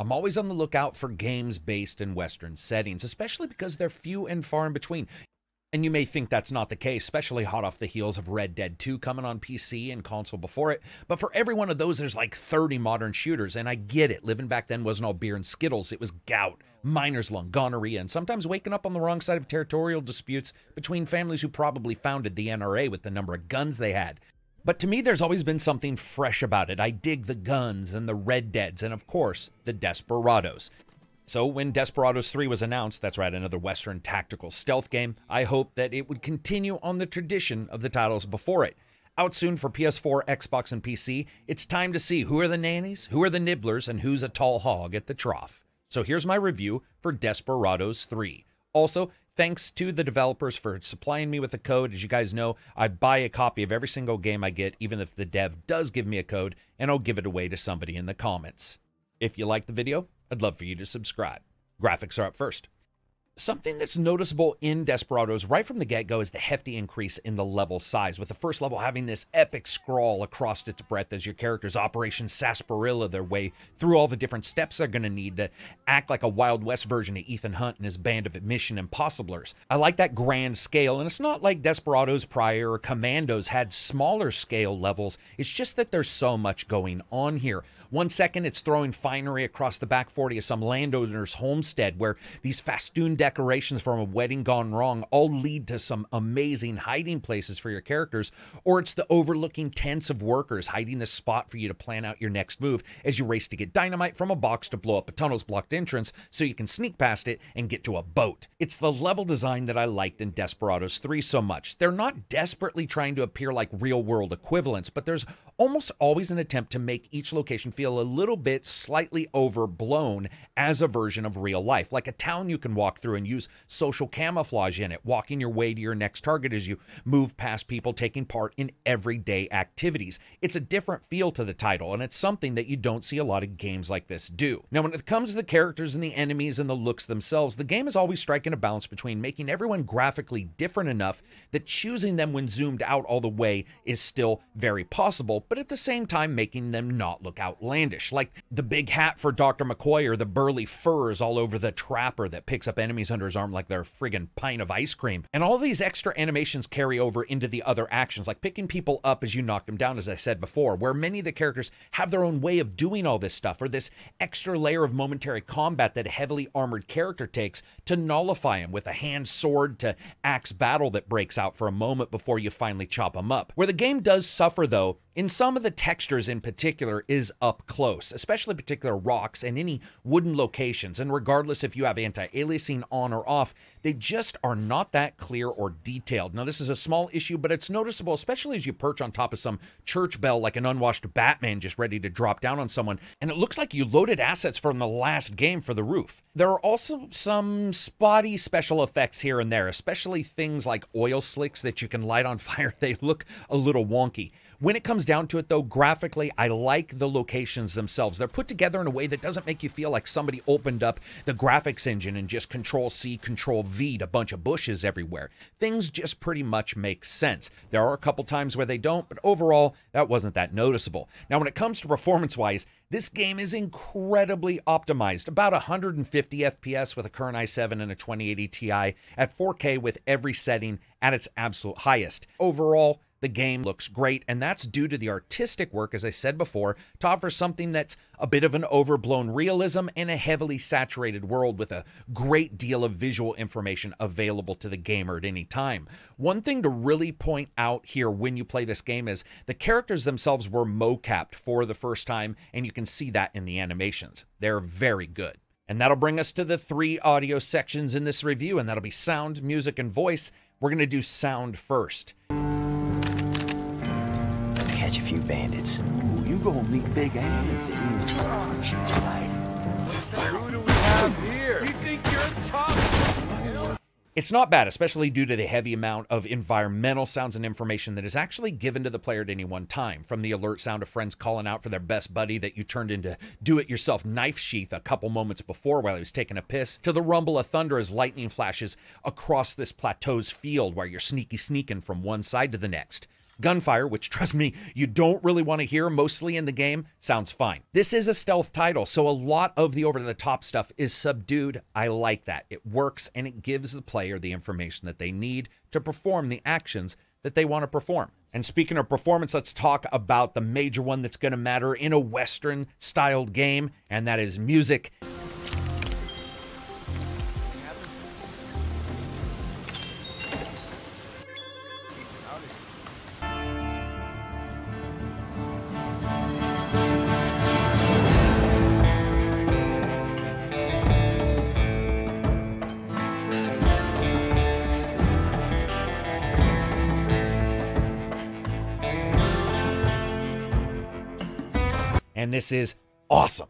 I'm always on the lookout for games based in Western settings, especially because they're few and far in between. And you may think that's not the case, especially hot off the heels of Red Dead 2 coming on PC and console before it. But for every one of those, there's like 30 modern shooters, and I get it. Living back then wasn't all beer and Skittles. It was gout, miner's lung, gonorrhea, and sometimes waking up on the wrong side of territorial disputes between families who probably founded the NRA with the number of guns they had. But to me, there's always been something fresh about it. I dig the guns and the Red Deads and, of course, the Desperados. So when Desperados 3 was announced, that's right, another Western tactical stealth game, I hoped that it would continue on the tradition of the titles before it. Out soon for PS4, Xbox, and PC, it's time to see who are the nannies, who are the nibblers, and who's a tall hog at the trough. So here's my review for Desperados 3. Also, thanks to the developers for supplying me with a code. As you guys know, I buy a copy of every single game I get, even if the dev does give me a code, and I'll give it away to somebody in the comments. If you like the video, I'd love for you to subscribe. Graphics are up first. Something that's noticeable in Desperados right from the get-go is the hefty increase in the level size, with the first level having this epic scroll across its breadth as your characters Operation Sarsaparilla their way through all the different steps they're going to need to act like a Wild West version of Ethan Hunt and his band of Mission Impossiblers. I like that grand scale, and it's not like Desperados prior or Commandos had smaller scale levels. It's just that there's so much going on here. 1 second, it's throwing finery across the back 40 of some landowner's homestead where these festooned decorations from a wedding gone wrong all lead to some amazing hiding places for your characters, or it's the overlooking tents of workers hiding the spot for you to plan out your next move as you race to get dynamite from a box to blow up a tunnel's blocked entrance so you can sneak past it and get to a boat. It's the level design that I liked in Desperados 3 so much. They're not desperately trying to appear like real-world equivalents, but there's almost always an attempt to make each location feel a little bit slightly overblown as a version of real life, like a town you can walk through and use social camouflage in it, walking your way to your next target as you move past people taking part in everyday activities. It's a different feel to the title, and it's something that you don't see a lot of games like this do. Now, when it comes to the characters and the enemies and the looks themselves, the game is always striking a balance between making everyone graphically different enough that choosing them when zoomed out all the way is still very possible, but at the same time making them not look outlandish, like the big hat for Dr. McCoy or the burly furs all over the trapper that picks up enemies under his arm like they're a friggin' pint of ice cream. And all these extra animations carry over into the other actions, like picking people up as you knock them down, as I said before, where many of the characters have their own way of doing all this stuff, or this extra layer of momentary combat that a heavily armored character takes to nullify him, with a hand sword to axe battle that breaks out for a moment before you finally chop him up. Where the game does suffer, though, in some of the textures in particular, is up close, especially particular rocks and any wooden locations. And regardless if you have anti-aliasing on or off, they just are not that clear or detailed. Now, this is a small issue, but it's noticeable, especially as you perch on top of some church bell like an unwashed Batman just ready to drop down on someone, and it looks like you loaded assets from the last game for the roof. There are also some spotty special effects here and there, especially things like oil slicks that you can light on fire. They look a little wonky. When it comes down to it, though, graphically, I like the locations themselves. They're put together in a way that doesn't make you feel like somebody opened up the graphics engine and just Control-C, Control-V'd a bunch of bushes everywhere. Things just pretty much make sense. There are a couple times where they don't, but overall, that wasn't that noticeable. Now, when it comes to performance-wise, this game is incredibly optimized, about 150 FPS with a current i7 and a 2080 Ti at 4K with every setting at its absolute highest. Overall, the game looks great, and that's due to the artistic work, as I said before, to offer something that's a bit of an overblown realism in a heavily saturated world with a great deal of visual information available to the gamer at any time. One thing to really point out here when you play this game is the characters themselves were mocapped for the first time, and you can see that in the animations. They're very good. And that'll bring us to the 3 audio sections in this review, and that'll be sound, music, and voice. We're going to do sound first. Catch a few bandits. Ooh, you gonna meet big ants. Oh, she's excited. Who do we have here? We think you're tough. It's not bad, especially due to the heavy amount of environmental sounds and information that is actually given to the player at any one time. From the alert sound of friends calling out for their best buddy that you turned into do-it-yourself knife sheath a couple moments before while he was taking a piss, to the rumble of thunder as lightning flashes across this plateau's field while you're sneaking from one side to the next. Gunfire, which trust me, you don't really want to hear mostly in the game, sounds fine. This is a stealth title, so a lot of the over-the-top stuff is subdued. I like that. It works and it gives the player the information that they need to perform the actions that they want to perform. And speaking of performance, let's talk about the major one that's going to matter in a Western-styled game, and that is music. And this is awesome.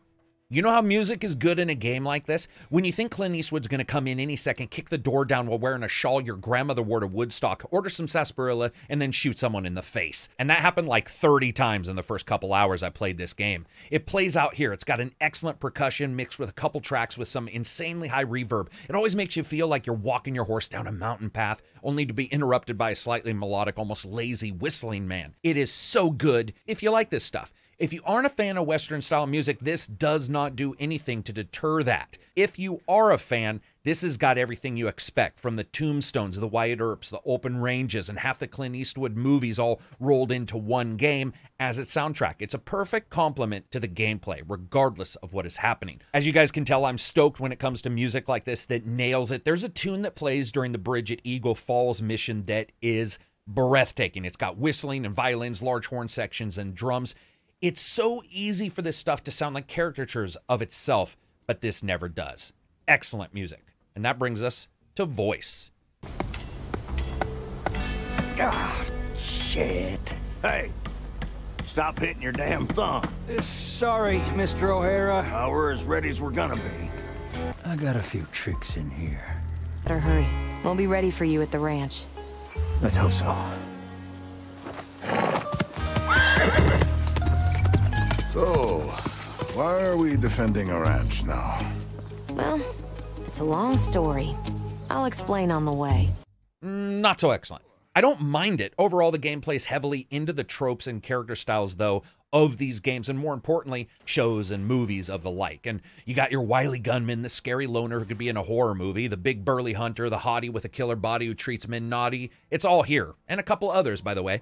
You know how music is good in a game like this? When you think Clint Eastwood's going to come in any second, kick the door down while wearing a shawl your grandmother wore to Woodstock, order some sarsaparilla, and then shoot someone in the face. And that happened like 30 times in the first couple hours I played this game. It plays out here. It's got an excellent percussion mixed with a couple tracks with some insanely high reverb. It always makes you feel like you're walking your horse down a mountain path, only to be interrupted by a slightly melodic, almost lazy whistling man. It is so good if you like this stuff. If you aren't a fan of Western-style music, this does not do anything to deter that. If you are a fan, this has got everything you expect, from the Tombstones, the Wyatt Earps, the Open Ranges, and half the Clint Eastwood movies all rolled into one game as its soundtrack. It's a perfect complement to the gameplay, regardless of what is happening. As you guys can tell, I'm stoked when it comes to music like this that nails it. There's a tune that plays during the bridge at Eagle Falls mission that is breathtaking. It's got whistling and violins, large horn sections, and drums. It's so easy for this stuff to sound like caricatures of itself, but this never does. Excellent music. And that brings us to voice. Ah, shit. Hey, stop hitting your damn thumb. Sorry, Mr. O'Hara. We're as ready as we're gonna be. I got a few tricks in here. Better hurry. We'll be ready for you at the ranch. Let's hope so. So, why are we defending a ranch now? Well, it's a long story. I'll explain on the way. Not so excellent. I don't mind it. Overall, the game plays heavily into the tropes and character styles, though, of these games, and more importantly, shows and movies of the like. And you got your wily gunman, the scary loner who could be in a horror movie, the big burly hunter, the hottie with a killer body who treats men naughty. It's all here, and a couple others, by the way.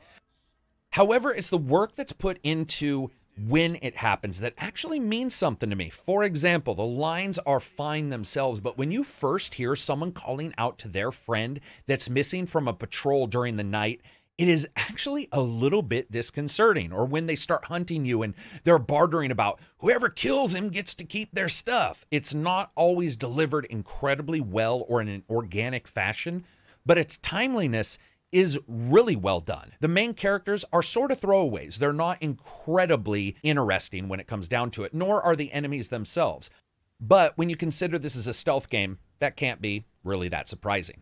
However, it's the work that's put into when it happens that actually means something to me. For example, the lines are fine themselves, but when you first hear someone calling out to their friend that's missing from a patrol during the night, it is actually a little bit disconcerting. Or when they start hunting you and they're bartering about whoever kills him gets to keep their stuff. It's not always delivered incredibly well or in an organic fashion, but its timeliness is really well done. The main characters are sort of throwaways. They're not incredibly interesting when it comes down to it, nor are the enemies themselves. But when you consider this is a stealth game, that can't be really that surprising.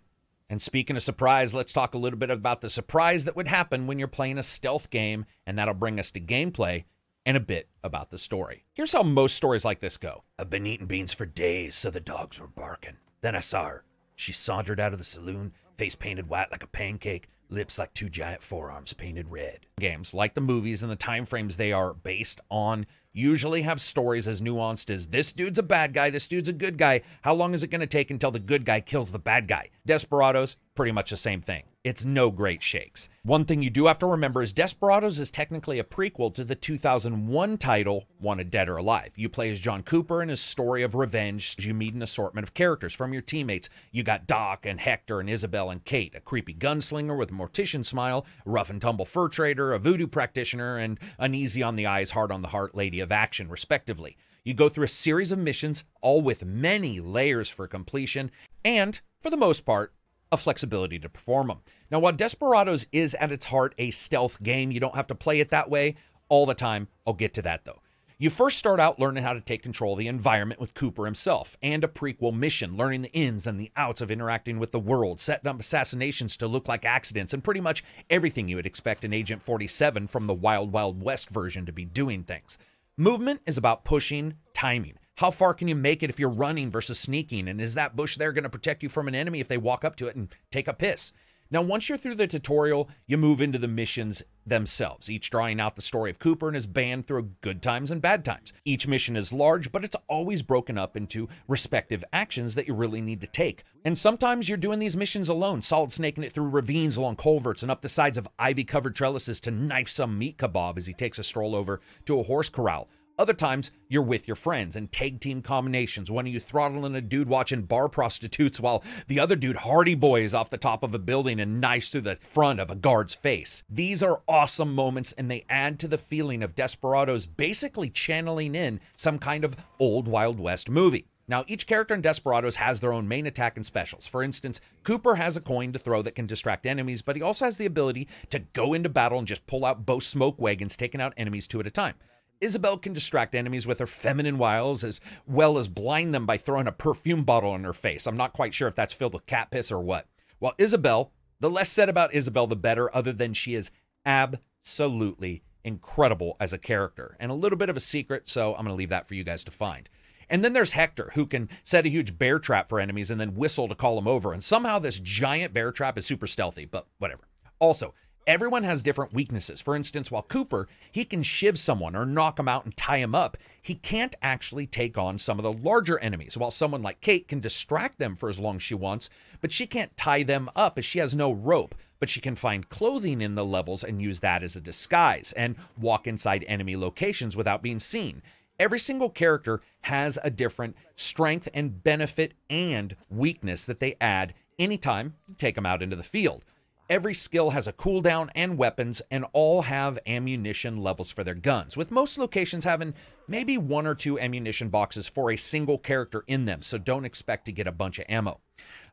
And speaking of surprise, let's talk a little bit about the surprise that would happen when you're playing a stealth game, and that'll bring us to gameplay and a bit about the story. Here's how most stories like this go. I've been eating beans for days, so the dogs were barking. Then I saw her. She sauntered out of the saloon, face painted white like a pancake, lips like two giant forearms painted red. Games, like the movies and the time frames they are based on, usually have stories as nuanced as this dude's a bad guy, this dude's a good guy, how long is it going to take until the good guy kills the bad guy? Desperados, pretty much the same thing. It's no great shakes. One thing you do have to remember is Desperados is technically a prequel to the 2001 title, Wanted Dead or Alive. You play as John Cooper in his story of revenge. You meet an assortment of characters from your teammates. You got Doc and Hector and Isabel and Kate, a creepy gunslinger with a mortician smile, a rough and tumble fur trader, a voodoo practitioner, and an easy on the eyes, hard on the heart lady of action, respectively. You go through a series of missions, all with many layers for completion, and, for the most part, a flexibility to perform them. Now, while Desperados is at its heart a stealth game, you don't have to play it that way all the time. I'll get to that, though. You first start out learning how to take control of the environment with Cooper himself, and a prequel mission, learning the ins and the outs of interacting with the world, setting up assassinations to look like accidents, and pretty much everything you would expect an Agent 47 from the Wild Wild West version to be doing things. Movement is about pushing, timing. How far can you make it if you're running versus sneaking? And is that bush there going to protect you from an enemy if they walk up to it and take a piss? Now, once you're through the tutorial, you move into the missions themselves, each drawing out the story of Cooper and his band through good times and bad times. Each mission is large, but it's always broken up into respective actions that you really need to take. And sometimes you're doing these missions alone, solid snaking it through ravines along culverts and up the sides of ivy-covered trellises to knife some meat kebab as he takes a stroll over to a horse corral. Other times, you're with your friends in tag team combinations, one of you throttling a dude watching bar prostitutes while the other dude hardy boys off the top of a building and knifes through the front of a guard's face. These are awesome moments, and they add to the feeling of Desperados basically channeling in some kind of old Wild West movie. Now, each character in Desperados has their own main attack and specials. For instance, Cooper has a coin to throw that can distract enemies, but he also has the ability to go into battle and just pull out both smoke wagons, taking out enemies 2 at a time. Isabel can distract enemies with her feminine wiles as well as blind them by throwing a perfume bottle in her face. I'm not quite sure if that's filled with cat piss or what. While Isabel, the less said about Isabel, the better, other than she is absolutely incredible as a character. And a little bit of a secret, so I'm going to leave that for you guys to find. And then there's Hector, who can set a huge bear trap for enemies and then whistle to call them over. And somehow this giant bear trap is super stealthy, but whatever. Also, everyone has different weaknesses. For instance, while Cooper, he can shiv someone or knock him out and tie him up, he can't actually take on some of the larger enemies, while someone like Kate can distract them for as long as she wants, but she can't tie them up as she has no rope, but she can find clothing in the levels and use that as a disguise and walk inside enemy locations without being seen. Every single character has a different strength and benefit and weakness that they add anytime you take them out into the field. Every skill has a cooldown and weapons, and all have ammunition levels for their guns, with most locations having maybe 1 or 2 ammunition boxes for a single character in them, so don't expect to get a bunch of ammo.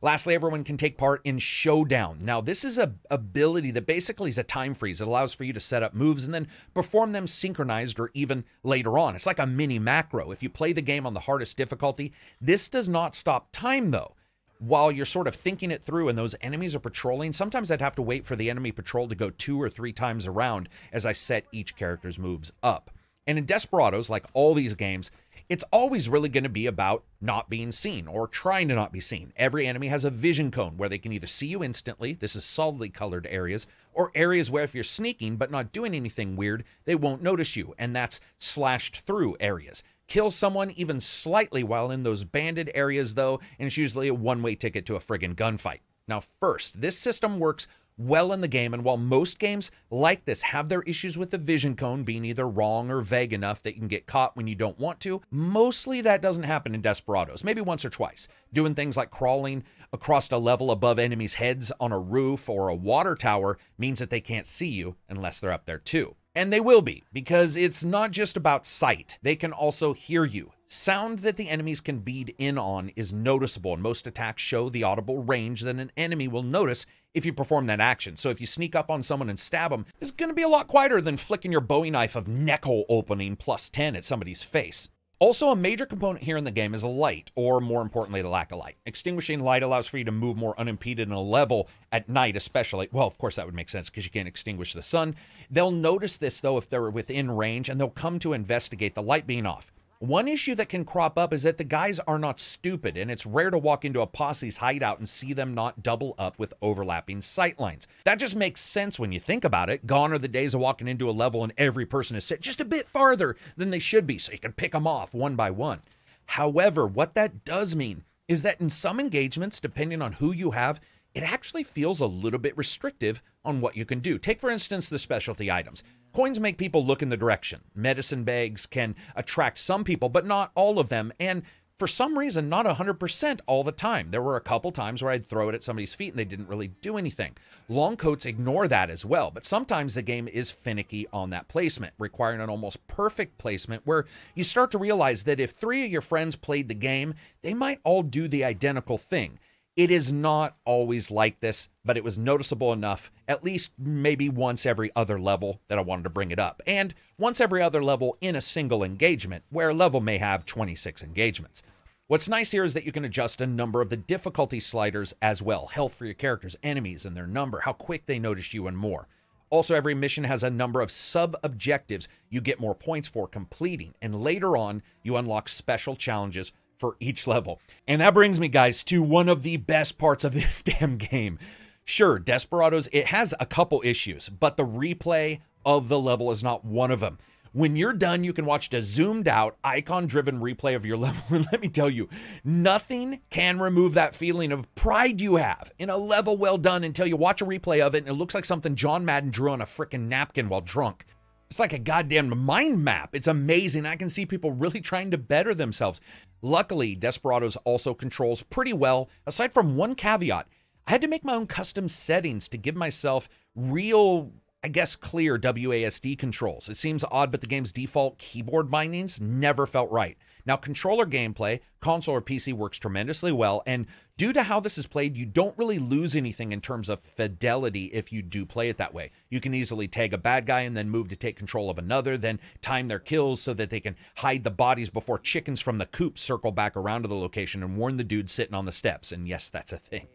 Lastly, everyone can take part in Showdown. Now, this is an ability that basically is a time freeze. It allows for you to set up moves and then perform them synchronized or even later on. It's like a mini macro. If you play the game on the hardest difficulty, this does not stop time, though. While you're sort of thinking it through and those enemies are patrolling, sometimes I'd have to wait for the enemy patrol to go 2 or 3 times around as I set each character's moves up. And in Desperados, like all these games, it's always really going to be about not being seen or trying to not be seen. Every enemy has a vision cone where they can either see you instantly, this is solidly colored areas, or areas where if you're sneaking but not doing anything weird, they won't notice you, and that's slashed through areas. Kill someone even slightly while in those banded areas, though, and it's usually a one-way ticket to a friggin' gunfight. Now, first, this system works well in the game, and while most games like this have their issues with the vision cone being either wrong or vague enough that you can get caught when you don't want to, mostly that doesn't happen in Desperados, maybe once or twice. Doing things like crawling across a level above enemies' heads on a roof or a water tower means that they can't see you unless they're up there too. And they will be, because it's not just about sight. They can also hear you. Sound that the enemies can bead in on is noticeable, and most attacks show the audible range that an enemy will notice if you perform that action. So if you sneak up on someone and stab them, it's going to be a lot quieter than flicking your Bowie knife of neck hole opening +10 at somebody's face. Also, a major component here in the game is light, or more importantly, the lack of light. Extinguishing light allows for you to move more unimpeded in a level at night, especially. Well, of course, that would make sense because you can't extinguish the sun. They'll notice this, though, if they're within range, and they'll come to investigate the light being off. One issue that can crop up is that the guys are not stupid, and it's rare to walk into a posse's hideout and see them not double up with overlapping sight lines. That just makes sense when you think about it. Gone are the days of walking into a level and every person is set just a bit farther than they should be, so you can pick them off one by one. However, what that does mean is that in some engagements, depending on who you have, it actually feels a little bit restrictive on what you can do. Take, for instance, the specialty items. Coins make people look in the direction. Medicine bags can attract some people, but not all of them, and for some reason, not 100% all the time. There were a couple times where I'd throw it at somebody's feet and they didn't really do anything. Long coats ignore that as well, but sometimes the game is finicky on that placement, requiring an almost perfect placement where you start to realize that if 3 of your friends played the game, they might all do the identical thing. It is not always like this, but it was noticeable enough, at least maybe once every other level, that I wanted to bring it up. And once every other level in a single engagement, where a level may have 26 engagements. What's nice here is that you can adjust a number of the difficulty sliders as well. Health for your characters, enemies and their number, how quick they notice you, and more. Also, every mission has a number of sub-objectives you get more points for completing. And later on, you unlock special challenges for each level. And that brings me, guys, to one of the best parts of this damn game. Sure, Desperados, it has a couple issues, but the replay of the level is not one of them. When you're done, you can watch a zoomed out, icon-driven replay of your level. And let me tell you, nothing can remove that feeling of pride you have in a level well done until you watch a replay of it and it looks like something John Madden drew on a freaking napkin while drunk. It's like a goddamn mind map. It's amazing. I can see people really trying to better themselves. Luckily, Desperados also controls pretty well, aside from one caveat. I had to make my own custom settings to give myself real, I guess, clear WASD controls. It seems odd, but the game's default keyboard bindings never felt right. Now, controller gameplay, console or PC, works tremendously well, and due to how this is played, you don't really lose anything in terms of fidelity if you do play it that way. You can easily tag a bad guy and then move to take control of another, then time their kills so that they can hide the bodies before chickens from the coop circle back around to the location and warn the dude sitting on the steps. And yes, that's a thing.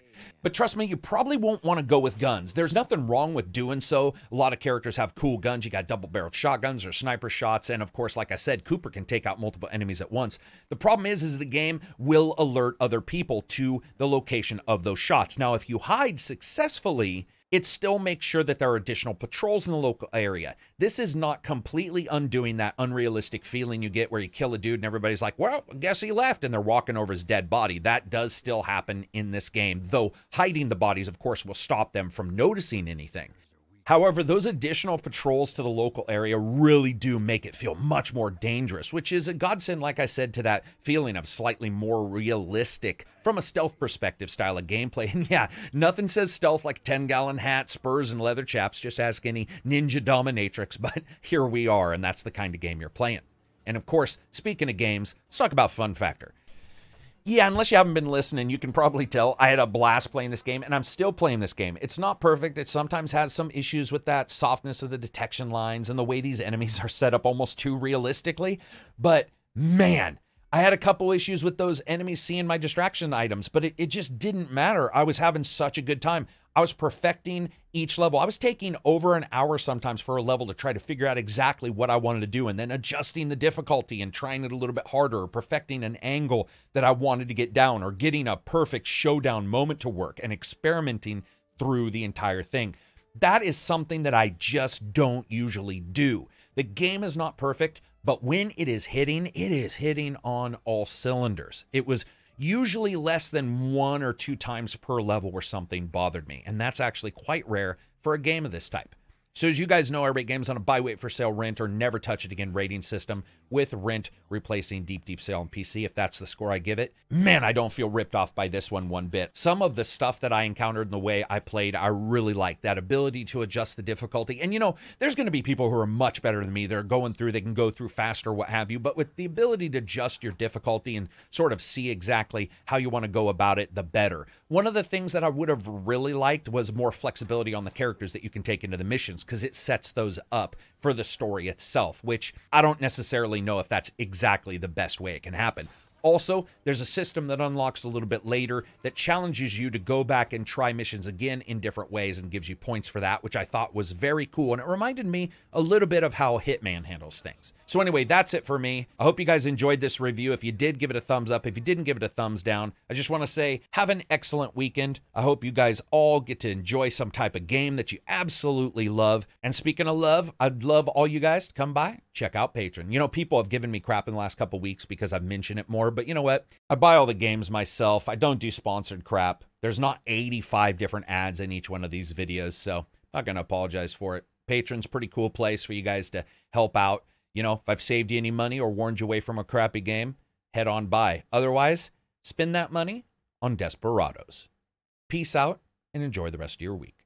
But trust me, you probably won't want to go with guns. There's nothing wrong with doing so. A lot of characters have cool guns. You got double-barreled shotguns or sniper shots. And of course, like I said, Cooper can take out multiple enemies at once. The problem is the game will alert other people to the location of those shots. Now, if you hide successfully, it still makes sure that there are additional patrols in the local area. This is not completely undoing that unrealistic feeling you get where you kill a dude and everybody's like, well, I guess he left, and they're walking over his dead body. That does still happen in this game, though hiding the bodies, of course, will stop them from noticing anything. However, those additional patrols to the local area really do make it feel much more dangerous, which is a godsend, like I said, to that feeling of slightly more realistic from a stealth perspective style of gameplay. And yeah, nothing says stealth like 10-gallon hat, spurs, and leather chaps. Just ask any ninja dominatrix, but here we are, and that's the kind of game you're playing. And of course, speaking of games, let's talk about fun factor. Yeah, unless you haven't been listening, you can probably tell I had a blast playing this game, and I'm still playing this game. It's not perfect. It sometimes has some issues with that softness of the detection lines and the way these enemies are set up almost too realistically. But man, I had a couple issues with those enemies seeing my distraction items, but it just didn't matter. I was having such a good time. I was perfecting each level. I was taking over an hour sometimes for a level to try to figure out exactly what I wanted to do and then adjusting the difficulty and trying it a little bit harder or perfecting an angle that I wanted to get down or getting a perfect showdown moment to work and experimenting through the entire thing. That is something that I just don't usually do. The game is not perfect, but when it is hitting on all cylinders. It was usually less than 1 or 2 times per level where something bothered me, and that's actually quite rare for a game of this type. So as you guys know, I rate games on a buy, wait for sale, rent, or never touch it again rating system, with rent replacing deep sale on PC if that's the score I give it. Man, I don't feel ripped off by this one bit. Some of the stuff that I encountered in the way I played, I really like. That ability to adjust the difficulty. And you know, there's going to be people who are much better than me. They're going through, they can go through faster, what have you. But with the ability to adjust your difficulty and sort of see exactly how you want to go about it, the better. One of the things that I would have really liked was more flexibility on the characters that you can take into the missions, because it sets those up for the story itself, which I don't necessarily know if that's exactly the best way it can happen. Also, there's a system that unlocks a little bit later that challenges you to go back and try missions again in different ways and gives you points for that, which I thought was very cool. And it reminded me a little bit of how Hitman handles things. So anyway, that's it for me. I hope you guys enjoyed this review. If you did, give it a thumbs up. If you didn't, give it a thumbs down. I just want to say, have an excellent weekend. I hope you guys all get to enjoy some type of game that you absolutely love. And speaking of love, I'd love all you guys to come by, check out Patreon. You know, people have given me crap in the last couple weeks because I've mentioned it more. But you know what? I buy all the games myself. I don't do sponsored crap. There's not 85 different ads in each one of these videos, so I'm not going to apologize for it. Patreon's a pretty cool place for you guys to help out. You know, if I've saved you any money or warned you away from a crappy game, head on by. Otherwise, spend that money on Desperados. Peace out and enjoy the rest of your week.